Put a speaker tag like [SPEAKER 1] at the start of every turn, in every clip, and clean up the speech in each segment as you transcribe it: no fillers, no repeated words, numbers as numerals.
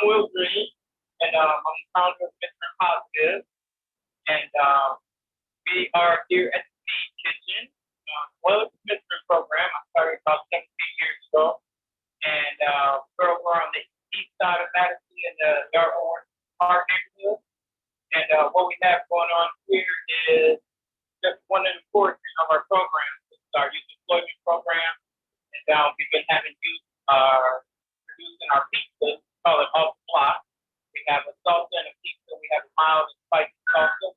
[SPEAKER 1] Will Green, and I'm the founder of Mr. Positive, and we are here at the Seed Kitchen. Well, it's a mystery program. I started about 17 years ago, and we're over on the east side of Madison in the Dartmoor Park neighborhood. And what we have going on here is just one of the portions of our program. It's our youth employment program, and we've been having youth producing our pizza. We call it off the block. We have a salsa and a pizza. We have a mild and spicy salsa,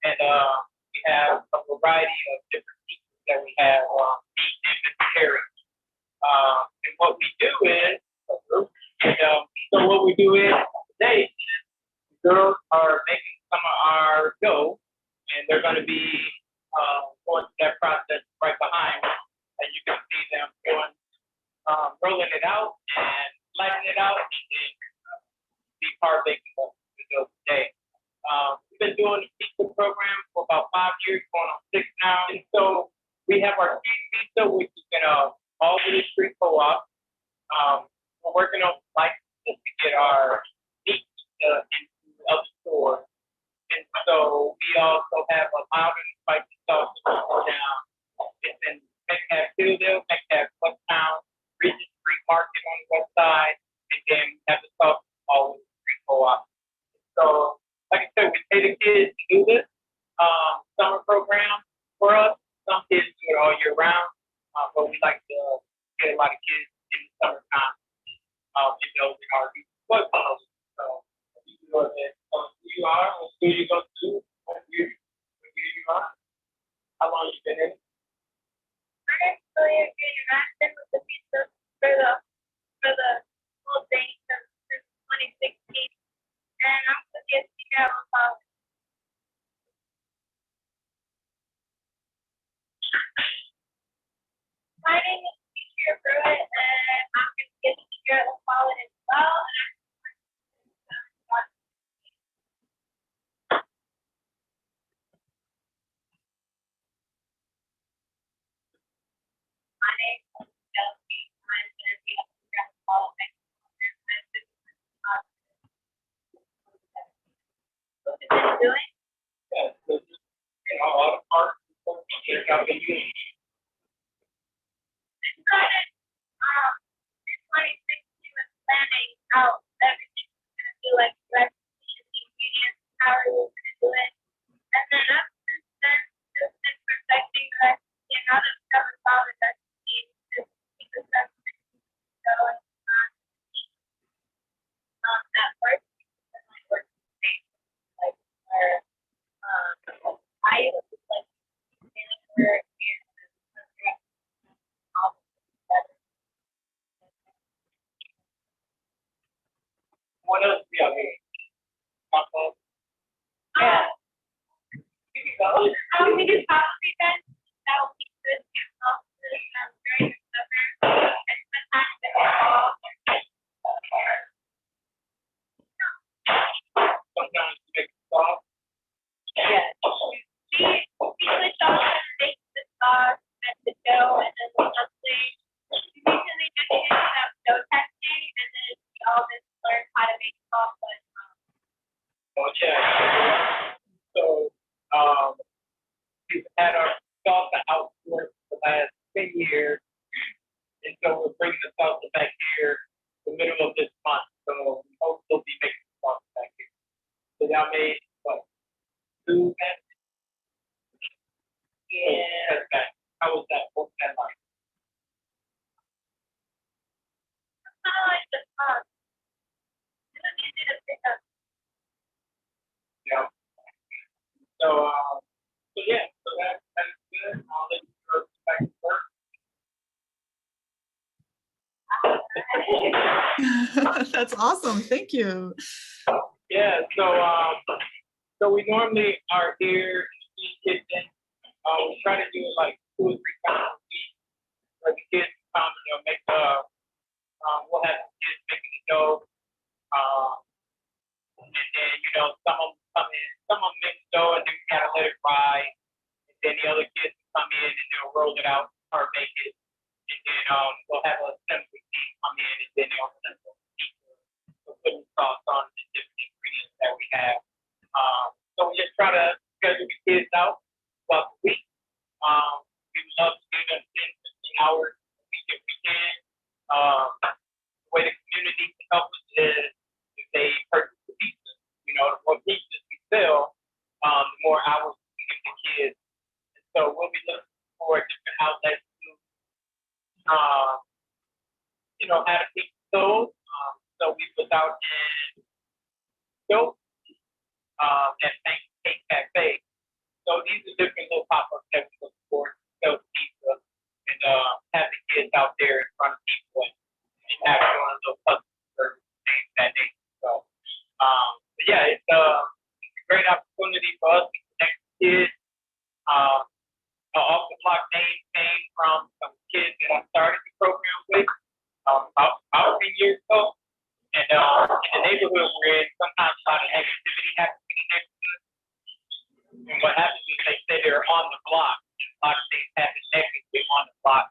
[SPEAKER 1] and we have a variety of different pizzas that we have meat and vegetarian. And what we do is, so what we do is today, the girls are making some of our dough, and they're going to be going through that process right behind me. And you can see them going, rolling it out and lighting it out, and then be partaking of the dough today. We've been doing the pizza program for about 5 years, going on 6 now. And so we have our street pizza, which is in Albany Street Co-op. We're working on licenses to get our meat pizza into other stores. And so we also have a mild and spicy sauce down. It's in Metcalf, Philadelphia, Metcalf, Westtown, Regent Street Market on the west side, and then we have the sauce always Street Co-op. So, like I said, we pay the kids to do this summer program for us. Some kids do it all year round, but we like to get a lot of kids in the summertime in those in our youth clubs. So, you can go ahead. Who you are, what school you go to, what year you are, how long you been in it?
[SPEAKER 2] My name's Julia Green, and I've been with the pizza for the whole thing since 2016, and I'm going to get to out on college. My name is Teacher Pruitt, and I'm going to get to out on college as well. My name is Chelsea. I'm going to be up here at the college next year. What have you been doing?
[SPEAKER 1] Yeah, so just, a lot of parts and check out the youth.
[SPEAKER 2] I started in 2016 with planning out everything we're going to do, like recipes, ingredients, how we were going to do it. And then up since then, just been perfecting the recipe, and now that we have a solid recipe, just keep the stuff going at work. And my work space, like where I was like manager and all together.
[SPEAKER 1] What else do you have here?
[SPEAKER 2] Yeah. I think it's probably best that will be good during the summer and spend time with them all.
[SPEAKER 1] Sometimes you make a sauce.
[SPEAKER 2] Yes. We switch off and make the sauce and the dough and then something. We usually just use that dough testing, and then we all just learn how to make sauce.
[SPEAKER 1] Okay. So, we've had our salsa out for the last 10 years, and so we're bringing the salsa back here in the middle of this month. So we hope we'll be making the salsa back here. So y'all made what? 2 batches? Yeah. How was that? What was that like?
[SPEAKER 2] It's kind of like the sauce. It was easy to pick up.
[SPEAKER 1] Yeah. So yeah, so that's good. I'll let you go back to work.
[SPEAKER 3] That's awesome. Thank you.
[SPEAKER 1] Yeah, so we normally are here in the Seed Kitchen. We try to do it like 2 or 3 times a week, where the kids come and make we'll have the kids making the dough. And then, some of them come in, some of them make the dough and then we gotta let it dry. And then the other kids come in and they'll roll it out or make it. And then we'll have a assembly team come in and then they'll assemble the pizza. So put the kids out throughout the week. We would love to give them 10, 15 hours a week if we can. The way the community can help us is if they purchase the pizza. You know, the more pizzas we sell, the more hours we give the kids. And so we'll be looking for different outlets to, have a pizza sold. So we put out in Dope at Cake Cafe. So these are different little pop-ups that we look for to sell pizza and have the kids out there in front of people and have one of those customer things that day. So, but yeah, it's a great opportunity for us to connect with kids. Off the block name came from some kids that I started the program with about 10 years ago. And in the neighborhood we're in, sometimes a lot of activity happens in the neighborhood. And what happens is they say they're on the block. A lot of things happen negatively on the block.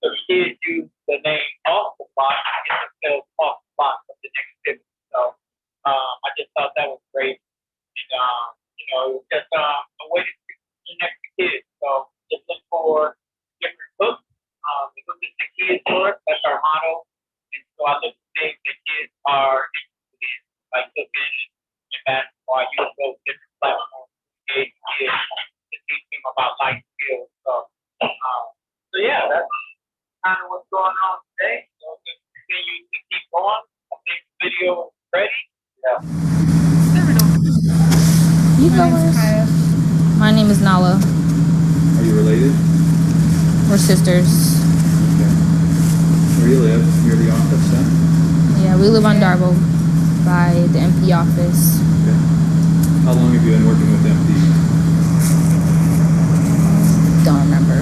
[SPEAKER 1] So the kids use the name off the block and get themselves off the block of the negativity. So I just thought that was great. And, it was just a way to connect the kids. So just look for different books. The book is the kids for us. That's our motto. And so I look for things that kids are interested in, like cooking and basketball. I use those different platforms to engage kids to teach them about life skills. So yeah, that's kind of what's going on today. So just continue to keep going. I think the video is ready. Yeah.
[SPEAKER 3] You go first. My name is Nala.
[SPEAKER 4] Are you related?
[SPEAKER 3] We're sisters.
[SPEAKER 4] Okay. Where do you live? Near the office, huh?
[SPEAKER 3] Yeah, we live on Darbo by the MP office.
[SPEAKER 4] Okay. How long have you been working with MP?
[SPEAKER 3] Don't remember.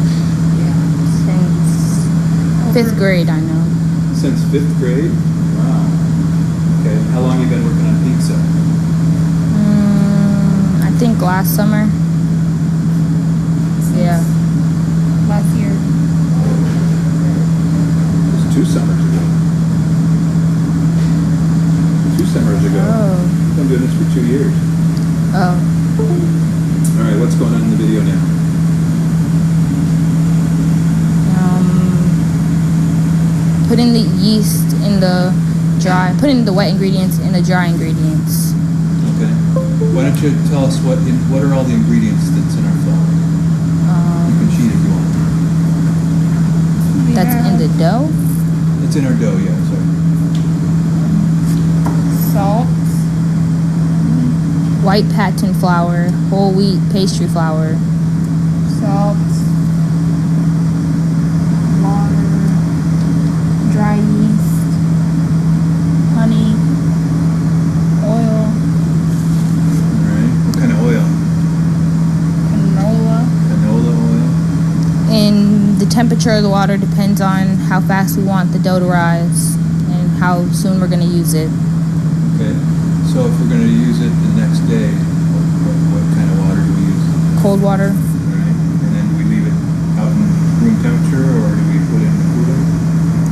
[SPEAKER 3] Since 5th grade, I know.
[SPEAKER 4] Since 5th grade? Wow. Okay. How long have you been working on pizza?
[SPEAKER 3] I think last summer. Yeah. Last year.
[SPEAKER 4] It was 2 summers ago. 2 summers ago.
[SPEAKER 3] Oh.
[SPEAKER 4] I've been doing this for 2 years.
[SPEAKER 3] Oh.
[SPEAKER 4] All right. What's going on in the video now?
[SPEAKER 3] Putting the yeast in the putting the wet ingredients in the dry ingredients.
[SPEAKER 4] Okay. Why don't you tell us what are all the ingredients that's in our flour? You can cheat if you want.
[SPEAKER 3] That's in the dough?
[SPEAKER 4] It's in our dough, yeah, sorry.
[SPEAKER 3] Salt. White patent flour, whole wheat pastry flour.
[SPEAKER 5] Salt, water, dry yeast, honey, oil,
[SPEAKER 4] Alright. What kind of oil? Canola oil.
[SPEAKER 3] And the temperature of the water depends on how fast we want the dough to rise and how soon we're going to use it.
[SPEAKER 4] Okay. So if we're going to use it the next day, what kind of water do we use?
[SPEAKER 3] Cold water.
[SPEAKER 4] Alright. And then we leave it out in room temperature, or do we put it in the cooler?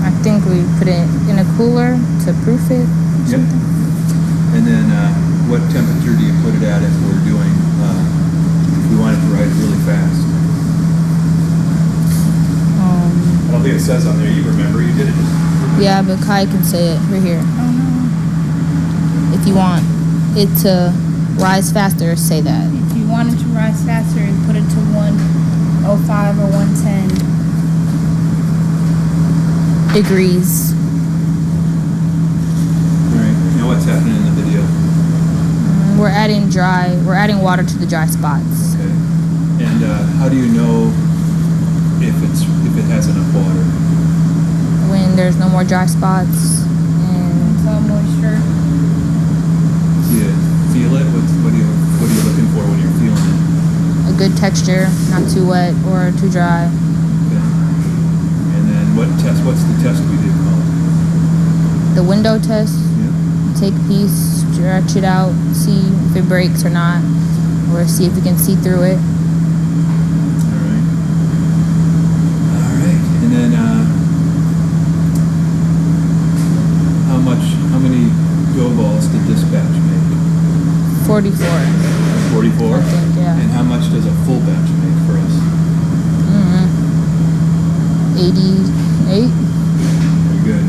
[SPEAKER 3] I think we put it in a cooler to proof it.
[SPEAKER 4] Yep. And then what temperature do you put it at if we're doing, if we want it to rise really fast? I don't think it says on there. You remember, you did it.
[SPEAKER 3] Yeah, but Kai can say it. We're here.
[SPEAKER 5] oh no.
[SPEAKER 3] If you want it to rise faster, say that.
[SPEAKER 5] If you want it to rise faster, put it to 105 or 110.
[SPEAKER 3] Degrees.
[SPEAKER 4] Alright. Now what's happening in the video?
[SPEAKER 3] We're adding water to the dry spots.
[SPEAKER 4] Okay. And how do you know if it has enough water?
[SPEAKER 3] When there's no more dry spots and
[SPEAKER 5] Some moisture.
[SPEAKER 4] Do you feel it? What are you looking for when you're feeling it?
[SPEAKER 3] a good texture, not too wet or too dry.
[SPEAKER 4] Okay. And then what's the test we did called?
[SPEAKER 3] The window test.
[SPEAKER 4] Yeah.
[SPEAKER 3] Take a piece, stretch it out, see if it breaks or not, or see if you can see through it.
[SPEAKER 4] Alright. And then how many dough balls did this batch make?
[SPEAKER 3] 44.
[SPEAKER 4] 44?
[SPEAKER 3] I think, yeah.
[SPEAKER 4] And how much does a full batch make for us?
[SPEAKER 3] 88.
[SPEAKER 4] Very good,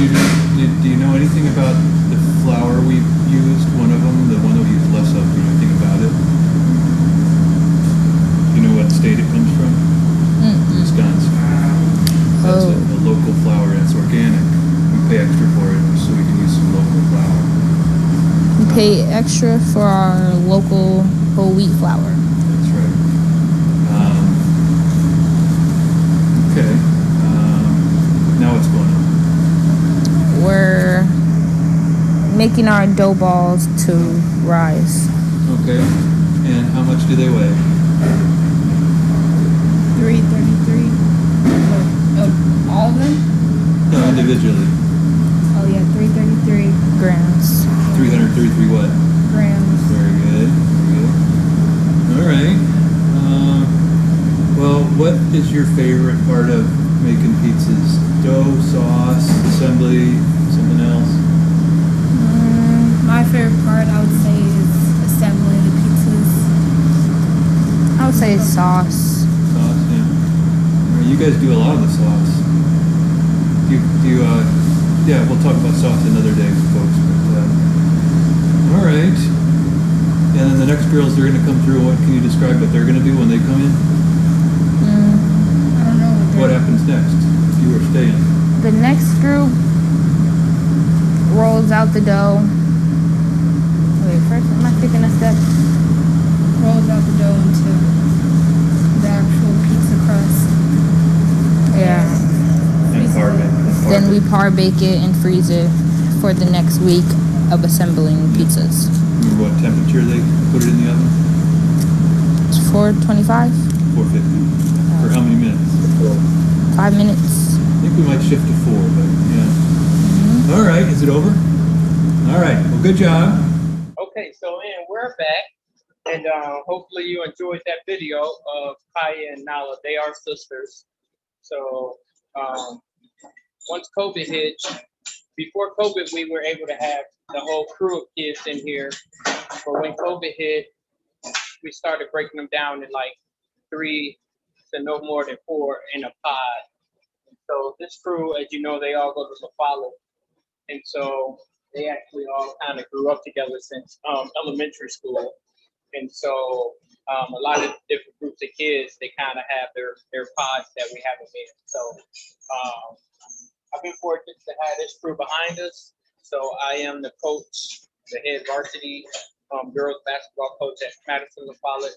[SPEAKER 4] 88. Do you know anything about the flour we used? One of them, the one that we used less of. Do you know anything about it? Do you know what state it comes from? Wisconsin. That's a local flour. That's organic. We pay extra for it so we can use some local flour.
[SPEAKER 3] We pay extra for our local whole wheat flour.
[SPEAKER 4] That's right. Okay. Now what's going on?
[SPEAKER 3] We're making our dough balls to rise.
[SPEAKER 4] Okay. And how much do they weigh?
[SPEAKER 5] 333. All of them?
[SPEAKER 4] No, individually.
[SPEAKER 5] Oh yeah, 333
[SPEAKER 3] Grams.
[SPEAKER 4] 333 what?
[SPEAKER 5] grams.
[SPEAKER 4] Very good. Very good. All right. Well, what is your favorite part of making pizzas? Dough, sauce, assembly, something else?
[SPEAKER 5] My favorite part, I would say, is assembling the pizzas.
[SPEAKER 3] I would say sauce.
[SPEAKER 4] Sauce, yeah. You guys do a lot of the sauce. Yeah, we'll talk about sauce another day, folks. But, all right. And then the next girls, they're going to come through. What can you describe what they're going to do when they come in?
[SPEAKER 5] I don't know.
[SPEAKER 4] What happens next if you were staying?
[SPEAKER 3] The next group rolls out the dough. Wait, first, am I skipping a step?
[SPEAKER 5] Rolls out the dough into the actual pizza crust.
[SPEAKER 3] Yeah.
[SPEAKER 4] And par bake.
[SPEAKER 3] Then we par bake it and freeze it for the next week of assembling pizzas.
[SPEAKER 4] Remember what temperature they put it in the oven?
[SPEAKER 3] It's 425.
[SPEAKER 4] 450. For how many minutes?
[SPEAKER 3] 5 minutes.
[SPEAKER 4] I think we might shift to 4, but yeah. All right, is it over? All right, well, good job.
[SPEAKER 1] Okay, so we're back, and hopefully you enjoyed that video of Kaya and Nala. They are sisters. So once COVID hit, before COVID, we were able to have the whole crew of kids in here. But when COVID hit, we started breaking them down in like 3 to no more than 4 in a pod. So this crew, as you know, they all go to La Folla. And so they actually all kind of grew up together since elementary school. And so a lot of different groups of kids, they kind of have their pods that we have them in. So I've been fortunate to have this crew behind us. So I am the coach, the head varsity girls basketball coach at Madison La Folla.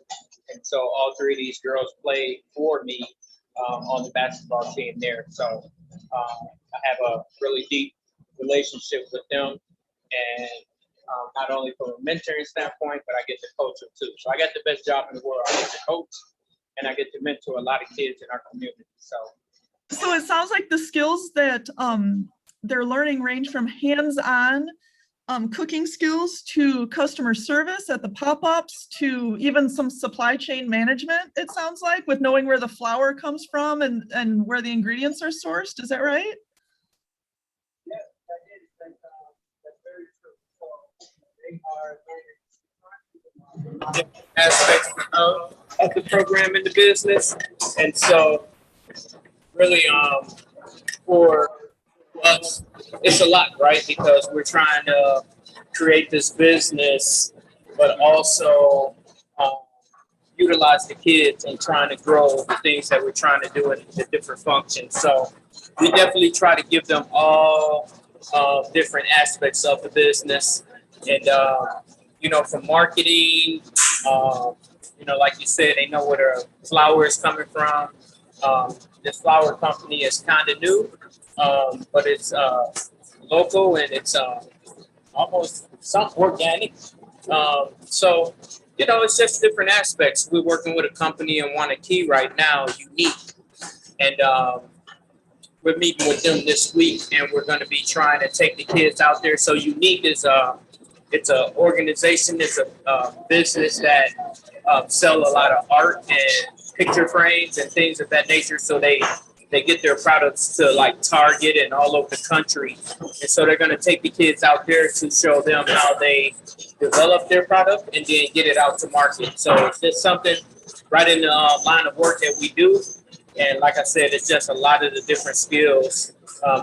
[SPEAKER 1] And so all 3 of these girls play for me on the basketball team there. So I have a really deep relationship with them, and not only from a mentoring standpoint, but I get to coach them too. So I got the best job in the world. I get to coach, and I get to mentor a lot of kids in our community.
[SPEAKER 6] So it sounds like the skills that they're learning range from hands-on cooking skills to customer service at the pop-ups to even some supply chain management, it sounds like, with knowing where the flour comes from and where the ingredients are sourced. Is that right?
[SPEAKER 1] Yes, that is. That's very true. So they are different aspects of the program in the business. And so really for us, it's a lot, right? Because we're trying to create this business, but also utilize the kids and trying to grow the things that we're trying to do in the different functions. So we definitely try to give them all different aspects of the business. And, from marketing, like you said, they know where the flour is coming from. This flour company is kind of new, but it's local and it's almost some organic. So, it's just different aspects. We're working with a company in Wanakee right now, Unique. And we're meeting with them this week, and we're going to be trying to take the kids out there. So Unique is it's an organization, it's a business that sell a lot of art and picture frames and things of that nature. So they they get their products to like Target and all over the country. And so they're going to take the kids out there to show them how they develop their product and then get it out to market. So it's just something right in the line of work that we do. And like I said, it's just a lot of the different skills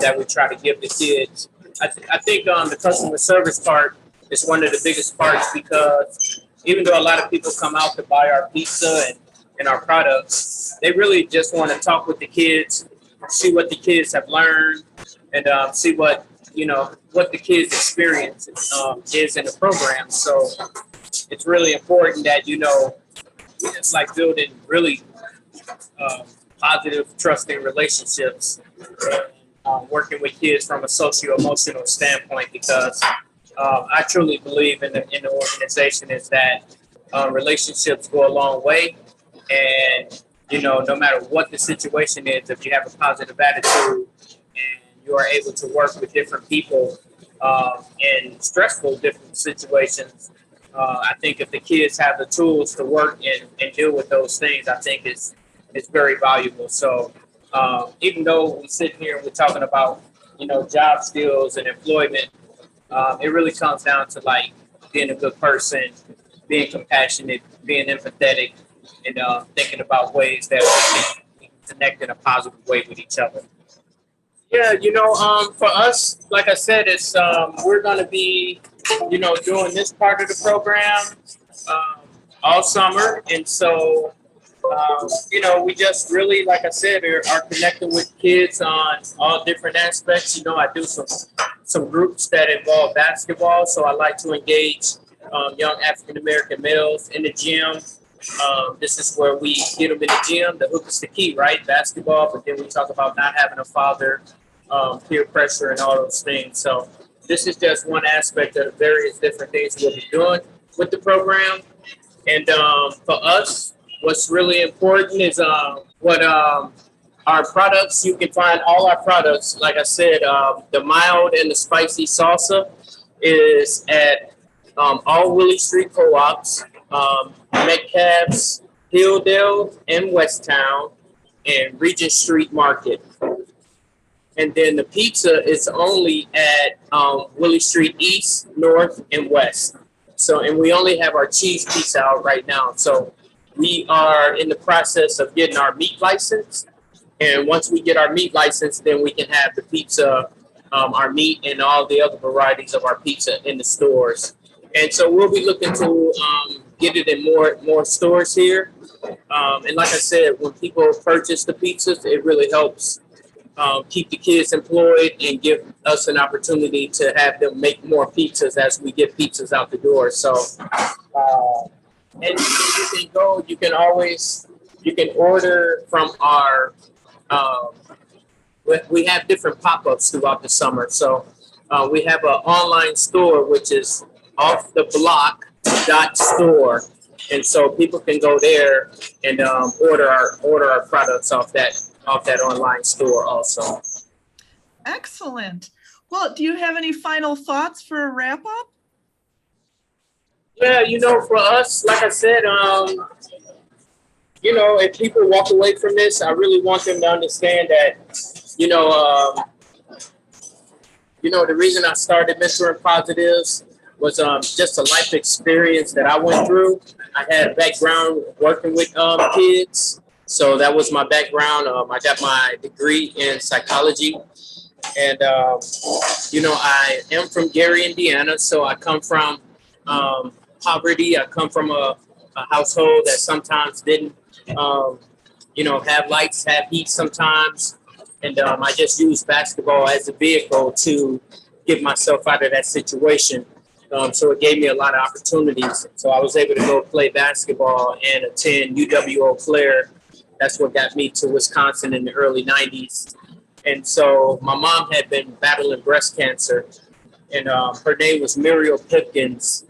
[SPEAKER 1] that we try to give the kids. I think the customer service part is one of the biggest parts, because even though a lot of people come out to buy our pizza and our products, they really just want to talk with the kids, see what the kids have learned, and see what the kids' experience is in the program. So it's really important that it's like building really positive, trusting relationships, and working with kids from a socio-emotional standpoint, because I truly believe in the organization is that relationships go a long way. And, no matter what the situation is, if you have a positive attitude and you are able to work with different people in stressful different situations, I think if the kids have the tools to work and deal with those things, I think it's very valuable. So even though we sit here and we're talking about, job skills and employment, it really comes down to like being a good person, being compassionate, being empathetic, and thinking about ways that we can connect in a positive way with each other. Yeah, for us, like I said, it's we're going to be, doing this part of the program all summer, and so we just really, like I said, are connecting with kids on all different aspects. I do some groups that involve basketball, so I like to engage young African American males in the gym. This is where we get them in the gym. The hook is the key, right? Basketball, but then we talk about not having a father, peer pressure, and all those things. So this is just one aspect of various different things we'll be doing with the program. And for us, what's really important is what our products. You can find all our products. Like I said, the mild and the spicy salsa is at all Willie Street co-ops, Metcalf's, Hilldale, and Westtown, and Regent Street Market. And then the pizza is only at Willie Street East, North, and West. So, and we only have our cheese pizza out right now. So we are in the process of getting our meat license. And once we get our meat license, then we can have the pizza, our meat, and all the other varieties of our pizza in the stores. And so we'll be looking to get it in more stores here. And like I said, when people purchase the pizzas, it really helps keep the kids employed and give us an opportunity to have them make more pizzas as we get pizzas out the door. So, and you can order from our, we have different pop-ups throughout the summer. So we have an online store, which is offtheblock.store. And so people can go there and order our products off that online store also.
[SPEAKER 6] Excellent. Well, do you have any final thoughts for a wrap up?
[SPEAKER 1] Yeah, for us, like I said, if people walk away from this, I really want them to understand that, the reason I started Mentoring Positives was just a life experience that I went through. I had a background working with kids. So that was my background. I got my degree in psychology. And, I am from Gary, Indiana. So I come from poverty. I come from a household that sometimes didn't, have lights, have heat sometimes. And I just used basketball as a vehicle to get myself out of that situation. So it gave me a lot of opportunities. So I was able to go play basketball and attend UW-Eau Claire. That's what got me to Wisconsin in the early 90s. And so my mom had been battling breast cancer, and her name was Muriel Pipkins.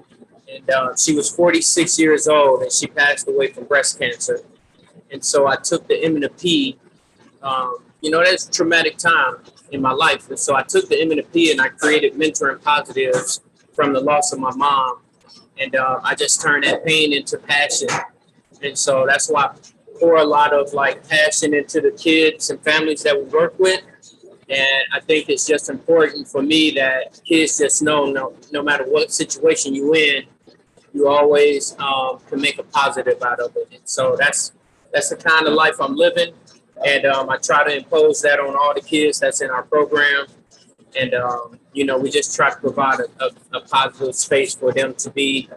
[SPEAKER 1] And she was 46 years old, and she passed away from breast cancer. And so I took the M&P. That's a traumatic time in my life. And so I took the M&P and I created Mentoring Positives from the loss of my mom. And I just turned that pain into passion. And so that's why I
[SPEAKER 7] pour a lot of like passion into the kids and families that we work with. And I think it's just important for me that kids just know no matter what situation you're in, you always can make a positive out of it. And so that's the kind of life I'm living. And I try to impose that on all the kids that's in our program. And, we just try to provide a positive space for them to be,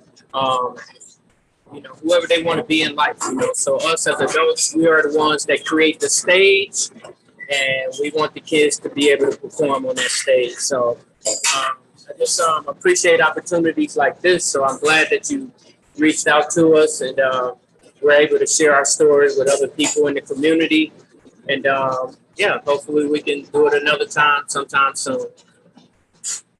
[SPEAKER 7] whoever they want to be in life. So us as adults, we are the ones that create the stage, and we want the kids to be able to perform on that stage. So I just appreciate opportunities like this. So I'm glad that you reached out to us, and we're able to share our stories with other people in the community. And hopefully we can do it another time sometime soon.